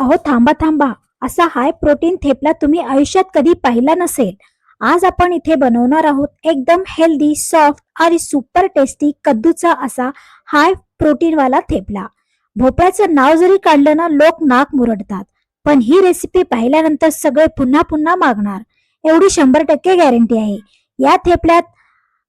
अहो थांबा थांबा, असा हाय प्रोटीन थेपला तुम्ही आयुष्यात कधी पाहिला नसेल. आज आपण इथे बनवणार आहोत एकदम हेल्दी, सॉफ्ट आणि सुपर टेस्टी कद्दूचा असा हाय प्रोटीन वाला थेपला. भोपळ्याचं नाव जरी काढलं ना लोक नाक मुरडतात, पण ही रेसिपी पाहिल्यानंतर सगळे पुन्हा पुन्हा मागणार एवढी 100% गॅरंटी आहे. या थेपल्यात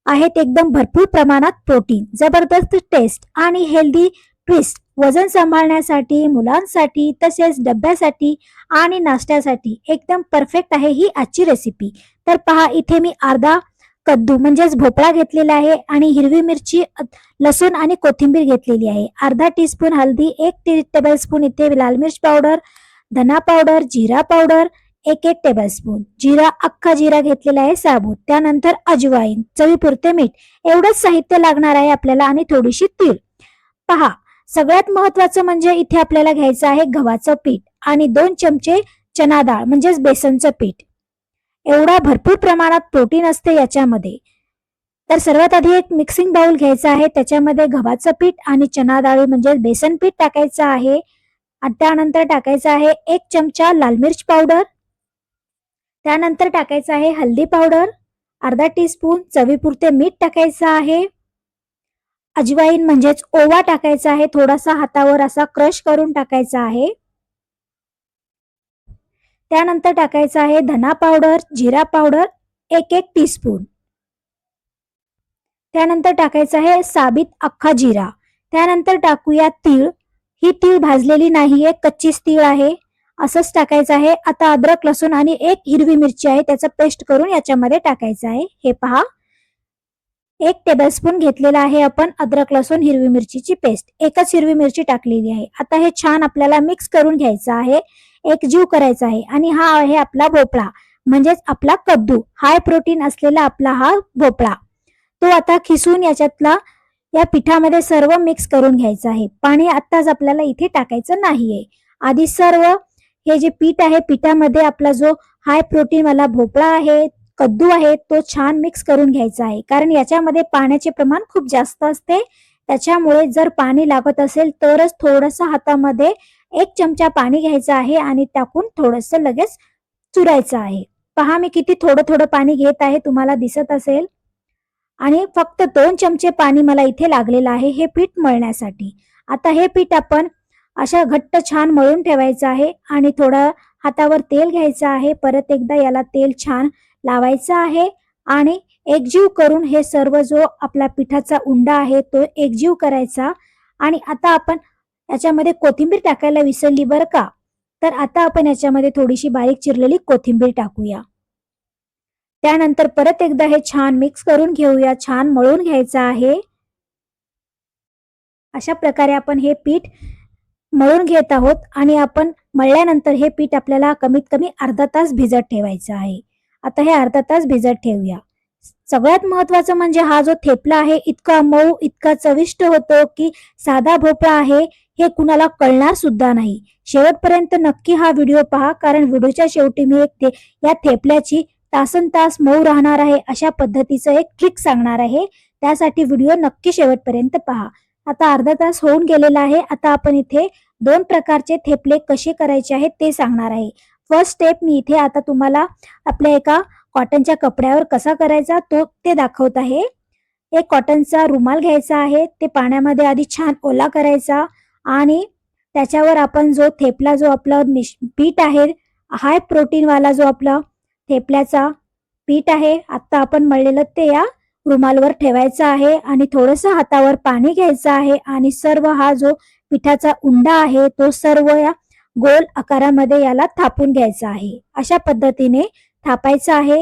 आहेत एकदम भरपूर प्रमाणात प्रोटीन, जबरदस्त टेस्ट आणि हेल्दी ट्विस्ट. वजन सांभाळण्यासाठी, मुलांसाठी, तसेच डब्यासाठी आणि नाश्त्यासाठी एकदम परफेक्ट आहे ही आजची रेसिपी. तर पहा, इथे मी अर्धा कद्दू म्हणजेच भोपळा घेतलेला आहे आणि हिरवी मिरची, लसूण आणि कोथिंबीर घेतलेली आहे. अर्धा टीस्पून हळदी, 1 टेबलस्पून इथे लाल मिर्च पावडर, धना पावडर, जिरा पावडर, 1 टेबलस्पून जिरा, अख्खा जिरा घेतलेला आहे साबूत. त्यानंतर अजवाईन, चवीपुरते मीठ, एवढंच साहित्य लागणार आहे आपल्याला आणि थोडीशी तीळ. पहा, सगळ्यात महत्वाचं म्हणजे इथे आपल्याला घ्यायचं आहे गव्हाचं पीठ आणि 2 चमचे चना डाळ म्हणजेच बेसनचं पीठ. एवढा भरपूर प्रमाणात प्रोटीन असते याच्यामध्ये. तर सर्वात आधी एक मिक्सिंग बाउल घ्यायचा आहे, त्याच्यामध्ये गव्हाचं पीठ आणि चना डाळ म्हणजे बेसन पीठ टाकायचं आहे. आणि त्यानंतर टाकायचं आहे 1 चमचा लाल मिर्च पावडर. त्यानंतर टाकायचं आहे हळदी पावडर, अर्धा टीस्पून चवीपुरते मीठ टाकायचं आहे. अजवाईन म्हणजेच ओवा टाकायचा आहे, थोडासा हातावर असा क्रश करून टाकायचा आहे. त्यानंतर टाकायचं आहे धना पावडर, जिरा पावडर 1 टीस्पून. त्यानंतर टाकायचं आहे साबीत अख्खा जिरा. त्यानंतर टाकूया तीळ. ही तीळ भाजलेली नाहीये, कच्चीच तीळ आहे, असंच टाकायचं आहे. आता अद्रक, लसूण आणि 1 हिरवी मिरची आहे, त्याचं पेस्ट करून याच्यामध्ये टाकायचं आहे. हे पहा, 1 टेबलस्पून घेतलेला आहे आपण अद्रक, लसूण, हिरवी मिरचीची पेस्ट. एकच हिरवी मिरची टाकलेली आहे. आता हे छान आपल्याला मिक्स करून घ्यायचं आहे, एकजीव करायचा आहे. आणि हा आहे आपला भोपळा म्हणजेच आपला कद्दू, हाय प्रोटीन असलेला आपला हा भोपळा. तो आता खिसून याच्यातला या पिठामध्ये सर्व मिक्स करून घ्यायचं आहे. पाणी आत्ताच आपल्याला इथे टाकायचं नाहीये. आधी सर्व हे जे पीठ आहे, पिठामध्ये आपला जो हाय प्रोटीन वाला भोपळा आहे, कद्दू आहे, तो छान मिक्स करून घ्यायचा आहे. कारण याच्यामध्ये पाण्याचे प्रमाण खूप जास्त असते, त्याच्यामुळे जर पाणी लागत असेल तरच थोडंसं हातामध्ये 1 चमचा पाणी घ्यायचं आहे आणि टाकून थोडंसं लगेच चुरायचं आहे. पहा, मी किती थोडं थोडं पाणी घेत आहे, तुम्हाला दिसत असेल. आणि फक्त 2 चमचे पाणी मला इथे लागलेलं आहे हे पीठ मळण्यासाठी. आता हे पीठ आपण अशा घट्ट छान मळून ठेवायचं आहे आणि थोडं हातावर तेल घ्यायचं आहे. परत एकदा याला तेल छान लावायचं आहे आणि एकजीव करून हे सर्व जो आपला पिठाचा उंडा आहे तो एकजीव करायचा. आणि आता आपण याच्यामध्ये कोथिंबीर टाकायला विसरली बरं का, तर आता आपण याच्यामध्ये थोडीशी बारीक चिरलेली कोथिंबीर टाकूया. त्यानंतर परत एकदा हे छान मिक्स करून घेऊया, छान मळून घ्यायचं आहे. अशा प्रकारे आपण हे पीठ मळून घेत आहोत आणि आपण मळल्यानंतर हे पीठ आपल्याला कमीत कमी अर्धा तास भिजत ठेवायचं आहे. आता हे अर्धा तास भिजत ठेवूया. सगळ्यात महत्वाचं म्हणजे हा जो थेपला आहे इतका मऊ, इतका चविष्ट होतो की साधा भोपळा आहे हे कुणाला कळणार सुद्धा नाही. शेवटपर्यंत नक्की हा व्हिडिओ पहा, कारण व्हिडिओच्या शेवटी मी या थेपल्याची तासनतास मऊ राहणार आहे अशा पद्धतीचं एक ट्रिक सांगणार आहे. त्यासाठी व्हिडिओ नक्की शेवटपर्यंत पहा. आता अर्धा तास होऊन गेलेला आहे. आता आपण इथे 2 प्रकारचे थेपले कसे करायचे आहेत ते सांगणार आहे. फर्स्ट स्टेप मी इथे आता तुम्हाला आपल्या एका कॉटनच्या कपड्यावर कसा करायचा ते दाखवत आहे. एक कॉटनचा रुमाल घ्यायचा आहे, ते पाण्यामध्ये आधी छान ओला करायचा आणि त्याच्यावर आपण जो थेपला जो आपला पीठ आहे, हाय प्रोटीन वाला जो आपला थेपल्याचा पीठ आहे आता आपण मळलेलं, ते या रुमालवर ठेवायचं आहे आणि थोडंसं हातावर पाणी घ्यायचं आहे आणि सर्व हा जो पिठाचा उंडा आहे तो सर्व या गोल आकारामध्ये याला थापून घ्यायचा आहे. अशा पद्धतीने थापायचा आहे.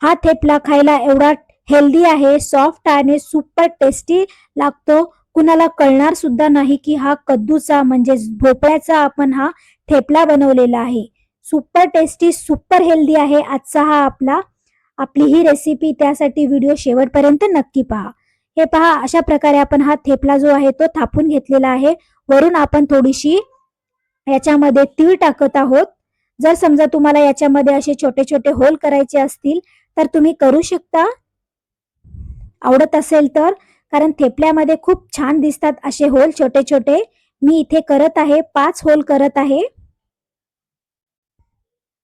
हा थेपला खायला एवढा हेल्दी आहे, सॉफ्ट आणि सुपर टेस्टी लागतो. कुणाला कळणार सुद्धा नाही की हा कद्दूचा म्हणजे भोपळ्याचा आपण हा थेपला बनवलेला आहे. सुपर टेस्टी, सुपर हेल्दी आहे आजचा हा आपली ही रेसिपी. त्यासाठी व्हिडिओ शेवटपर्यंत नक्की पहा. हे पहा, अशा प्रकारे आपण हा थेपला जो आहे तो थापून घेतलेला आहे. वरून आपण थोडीशी याच्यामध्ये तीळ टाकत आहोत. जर समजा तुम्हाला याच्यामध्ये असे छोटे छोटे होल करायचे असतील तर तुम्ही करू शकता, आवडत असेल तर, कारण थेपल्यामध्ये खूप छान दिसतात असे होल छोटे छोटे. मी इथे करत आहे 5 होल करत आहे.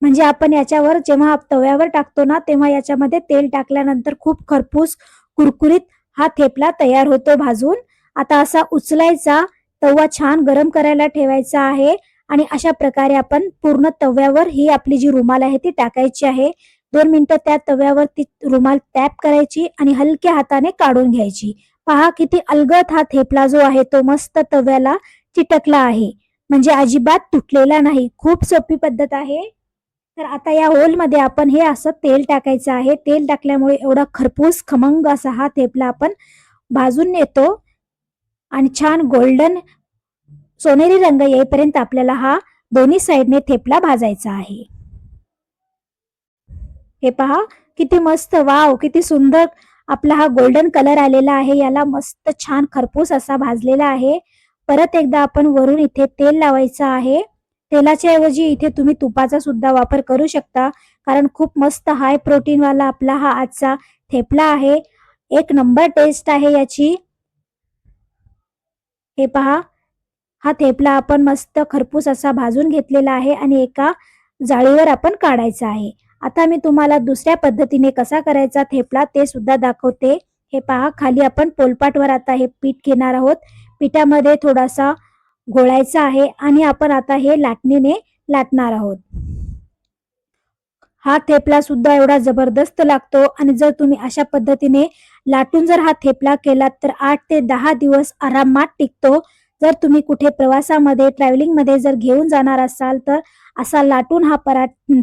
म्हणजे आपण याच्यावर जेव्हा तव्यावर टाकतो ना तेव्हा याच्यामध्ये तेल टाकल्यानंतर खूप खरपूस कुरकुरीत हा थेपला तयार होतो भाजून. आता असा उचलायचा, तवा छान गरम करायला ठेवायचा आहे आणि अशा प्रकारे आपण पूर्ण तव्यावर ही आपली जी रुमाल आहे ती टाकायची आहे. 2 मिनिटं त्या तव्यावर ती रुमाल टॅप करायची आणि हलक्या हाताने काढून घ्यायची. पहा किती अलगद हा थेपला जो आहे तो मस्त तव्याला चिटकला आहे. म्हणजे अजिबात तुटलेला नाही. खूप सोपी पद्धत आहे. तर आता या होलमध्ये आपण हे असं तेल टाकायचं आहे. तेल टाकल्यामुळे एवढा खरपूस खमंग असा हा थेपला आपण भाजून येतो आणि छान गोल्डन सोनेरी रंग येईपर्यंत आपल्याला हा दोन्ही साइडने थेपला भाजायचा आहे. हे पहा किती मस्त, वाव किती सुंदर आपला हा गोल्डन कलर आलेला आहे. याला मस्त छान खरपूस असा भाजलेला आहे. परत एकदा आपण वरून इथे तेल लावायचं आहे. तेलाच्या ऐवजी इथे तुम्ही तुपाचा सुद्धा वापर करू शकता, कारण खूप मस्त हाय प्रोटीन वाला आपला हा आजचा थेपला आहे. एक नंबर टेस्ट आहे याची. हे पहा, हा थेपला आपण मस्त खरपूस असा भाजून घेतलेला आहे आणि एका जाळीवर आपण काढायचा आहे. आता मी तुम्हाला दुसऱ्या पद्धतीने कसा करायचा थेपला ते सुद्धा दाखवते. हे पहा, खाली आपण पोलपाटवर आता हे पीठ घेणार आहोत. पिठामध्ये थोडासा घोळायचा आहे आणि आपण आता हे लाटणीने लाटणार आहोत. हा थेपला सुद्धा एवढा जबरदस्त लागतो आणि जर तुम्ही अशा पद्धतीने लाटून जर हा थेपला केलात तर 8 ते 10 दिवस आरामात टिकतो. जर तुम्ही कुठे प्रवासामध्ये ट्रॅव्हलिंगमध्ये जर घेऊन जाणार असाल तर असा लाटून हा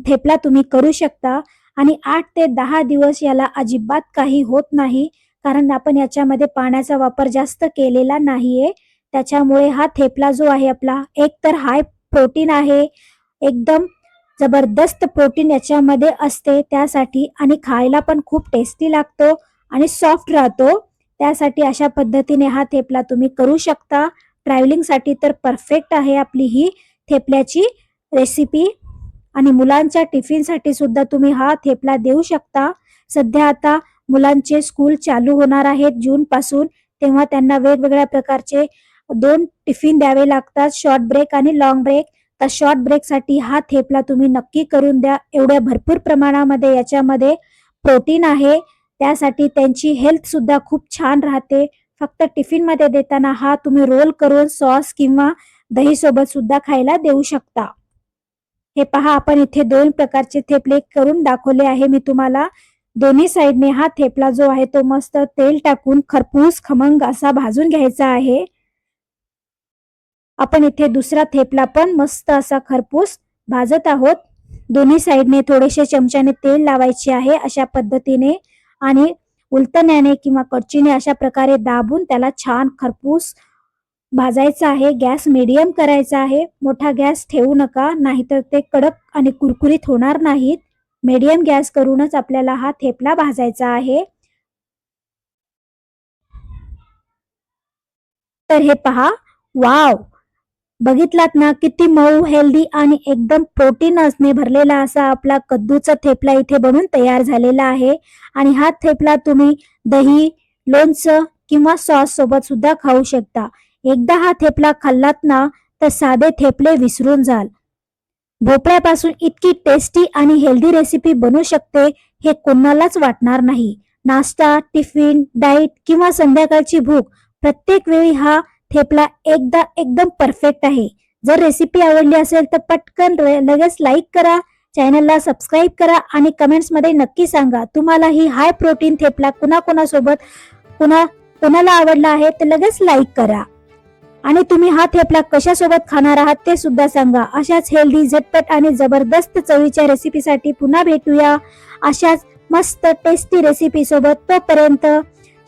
थेपला तुम्ही करू शकता आणि 8 ते 10 दिवस याला अजिबात काही होत नाही, कारण आपण याच्यामध्ये पाण्याचा वापर जास्त केलेला नाहीये. त्याच्यामुळे हा थेपला जो आहे आपला एक तर हाय प्रोटीन आहे, एकदम जबरदस्त प्रोटीन याच्यामध्ये असते त्यासाठी, आणि खायला पण खूप टेस्टी लागतो आणि सॉफ्ट राहतो. त्यासाठी अशा पद्धतीने हा थेपला तुम्ही करू शकता. ट्रॅव्हलिंगसाठी तर परफेक्ट आहे आपली ही थेपल्याची रेसिपी आणि मुलांच्या टिफिनसाठी सुद्धा तुम्ही हा थेपला देऊ शकता. सध्या आता मुलांचे स्कूल चालू होणार आहेत जून पासून, तेव्हा त्यांना वेगवेगळ्या प्रकारचे 2 टिफिन द्यावे लागतात, शॉर्ट ब्रेक आणि लॉंग ब्रेक. तर शॉर्ट ब्रेकसाठी हा थेपला तुम्ही नक्की करून द्या. एवढ्या भरपूर प्रमाणामध्ये याच्यामध्ये प्रोटीन आहे, त्यासाठी त्यांची हेल्थ सुद्धा खूप छान राहते. फक्त टिफिनमध्ये देताना हा तुम्ही रोल करून सॉस किंवा दही सोबत सुद्धा खायला देऊ शकता. हे पहा, आपण इथे 2 प्रकारचे थेपले करून दाखवले आहे मी तुम्हाला. दोन्ही साइडने हा थेपला जो आहे तो मस्त तेल टाकून खरपूस खमंग असा भाजून घ्यायचा आहे. आपण इथे दुसरा थेपला पण मस्त असा खरपूस भाजत आहोत. दोन्ही साइडने थोडेसे चमच्याने तेल लावायचे आहे अशा पद्धतीने आणि उलटण्याने किंवा कच्चीने अशा प्रकारे दाबून त्याला छान खरपूस भाजायचा आहे. गॅस मीडियम करायचा आहे, मोठा गॅस ठेवू नका, नाहीतर ते कडक आणि कुरकुरीत होणार नाहीत. मीडियम गॅस करूनच आपल्याला हा थेपला भाजायचा आहे. तर हे पहा, वाव, बघितलात ना किती मऊ, हेल्दी आणि एकदम प्रोटीन असणे भरलेला असा आपला कद्दूचा थेपला इथे बनून तयार झालेला आहे. आणि हा थेपला तुम्ही दही, लोणचं किंवा सॉस सोबत सुद्धा खाऊ शकता. एकदा हा थेपला खाल्लात ना तर साधे थेपले विसरून जाल. भोपळ्यापासून इतकी टेस्टी आणि हेल्दी रेसिपी बनू शकते हे कोणालाच वाटणार नाही. नाश्ता, टिफिन, डाएट किंवा संध्याकाळची भूक, प्रत्येक वेळी हा थेपला एकदा एकदम परफेक्ट आहे. जर रेसिपी आवडली असेल तर पटकन लगेच लाईक करा, चॅनलला सबस्क्राईब करा आणि कमेंट्समध्ये नक्की सांगा तुम्हाला ही हाय प्रोटीन थेपला कुणाकुणासोबत कोणाला आवडला आहे ते लगेच लाईक करा. आणि तुम्ही हा थेपला कशासोबत खाणार आहात ते सुद्धा सांगा. अशाच हेल्दी, झटपट आणि जबरदस्त चवीच्या रेसिपीसाठी पुन्हा भेटूया अशाच मस्त टेस्टी रेसिपी सोबत. तोपर्यंत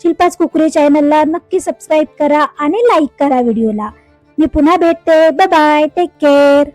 शिल्पाच कुकरी चॅनलला नक्की सबस्क्राईब करा आणि लाईक करा व्हिडिओला. मी पुन्हा भेटते. Bye bye, take care.